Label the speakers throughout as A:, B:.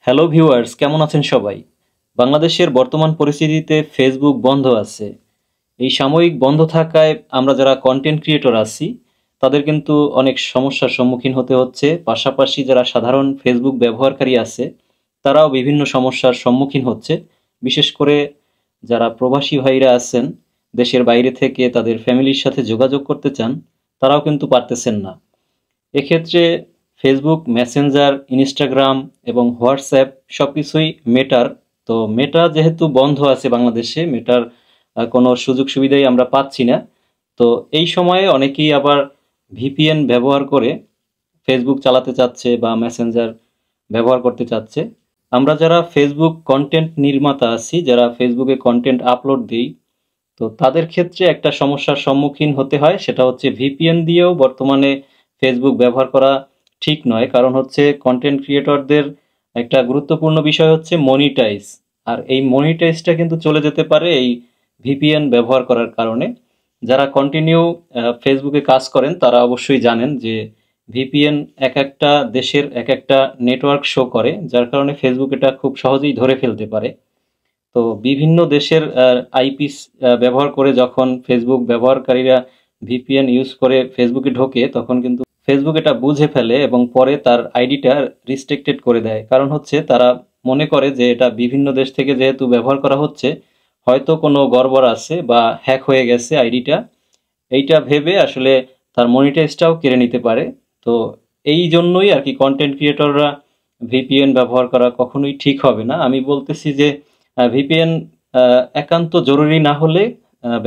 A: Hello viewers, কেমন আছেন সবাই? বাংলাদেশের বর্তমান পরিস্থিতিতে ফেসবুক বন্ধ আছে। এই সাময়িক বন্ধ থাকায় আমরা যারা কন্টেন্ট ক্রিয়েটর আছি তাদের কিন্তু অনেক সমস্যার সম্মুখীন হতে হচ্ছে। পাশাপাশি যারা সাধারণ ফেসবুক ব্যবহারকারী আছে তারাও বিভিন্ন সমস্যার সম্মুখীন হচ্ছে। বিশেষ করে যারা প্রবাসী ভাইরা আছেন, দেশের বাইরে থেকে তাদের ফ্যামিলির সাথে যোগাযোগ করতে চান, তারাও কিন্তু পারতেছেন না। এক্ষেত্রে ফেসবুক, মেসেঞ্জার, ইনস্টাগ্রাম এবং হোয়াটসঅ্যাপ সবকিছুই মেটার। তো মেটা যেহেতু বন্ধ আছে বাংলাদেশে, মেটার কোনো সুযোগ সুবিধাই আমরা পাচ্ছি না। তো এই সময়ে অনেকেই আবার ভিপিএন ব্যবহার করে ফেসবুক চালাতে চাচ্ছে বা মেসেঞ্জার ব্যবহার করতে চাচ্ছে। আমরা যারা ফেসবুক কন্টেন্ট নির্মাতা আছি, যারা ফেসবুকে কন্টেন্ট আপলোড দিই, তো তাদের ক্ষেত্রে একটা সমস্যার সম্মুখীন হতে হয়, সেটা হচ্ছে ভিপিএন দিয়েও বর্তমানে ফেসবুক ব্যবহার করা ঠিক নয়। কারণ হচ্ছে কন্টেন্ট ক্রিয়েটরদের একটা গুরুত্বপূর্ণ বিষয় হচ্ছে মনিটাইজ। আর এই মনিটাইজটা কিন্তু চলে যেতে পারে এই ভিপিএন ব্যবহার করার কারণে। যারা কন্টিনিউ ফেসবুকে কাজ করেন তারা অবশ্যই জানেন যে ভিপিএন এক একটা দেশের এক একটা নেটওয়ার্ক শো করে, যার কারণে ফেসবুক এটা খুব সহজেই ধরে ফেলতে পারে। তো বিভিন্ন দেশের আইপি ব্যবহার করে যখন ফেসবুক ব্যবহারকারীরা ভিপিএন ইউজ করে ফেসবুকে ঢোকে, তখন কিন্তু ফেসবুক এটা বুঝে ফেলে এবং পরে তার আইডিটা রিস্ট্রিক্টেড করে দেয়। কারণ হচ্ছে তারা মনে করে যে এটা বিভিন্ন দেশ থেকে যেহেতু ব্যবহার করা হচ্ছে, হয়তো কোনো গড়বড় আছে বা হ্যাক হয়ে গেছে আইডিটা, এইটা ভেবে আসলে তার মনিটাইজটাও কেড়ে নিতে পারে। তো এই জন্যই আর কি কন্টেন্ট ক্রিয়েটররা ভিপিএন ব্যবহার করা কখনোই ঠিক হবে না। আমি বলতেছি যে ভিপিএন একান্ত জরুরি না হলে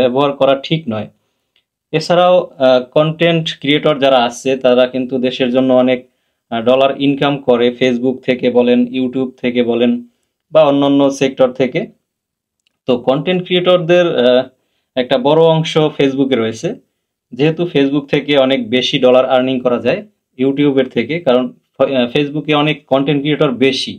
A: ব্যবহার করা ঠিক নয়। এছাড়াও কন্টেন্ট ক্রিয়েটর যারা আছে তারা কিন্তু দেশের জন্য অনেক ডলার ইনকাম করে, ফেসবুক থেকে বলেন, ইউটিউব থেকে বলেন বা অন্যান্য সেক্টর থেকে। তো কন্টেন্ট ক্রিয়েটরদের একটা বড় অংশ ফেসবুকে রয়েছে। যেহেতু ফেসবুক থেকে অনেক বেশি ডলার আর্নিং করা যায় ইউটিউবের থেকে, কারণ ফেসবুকে অনেক কন্টেন্ট ক্রিয়েটর বেশি।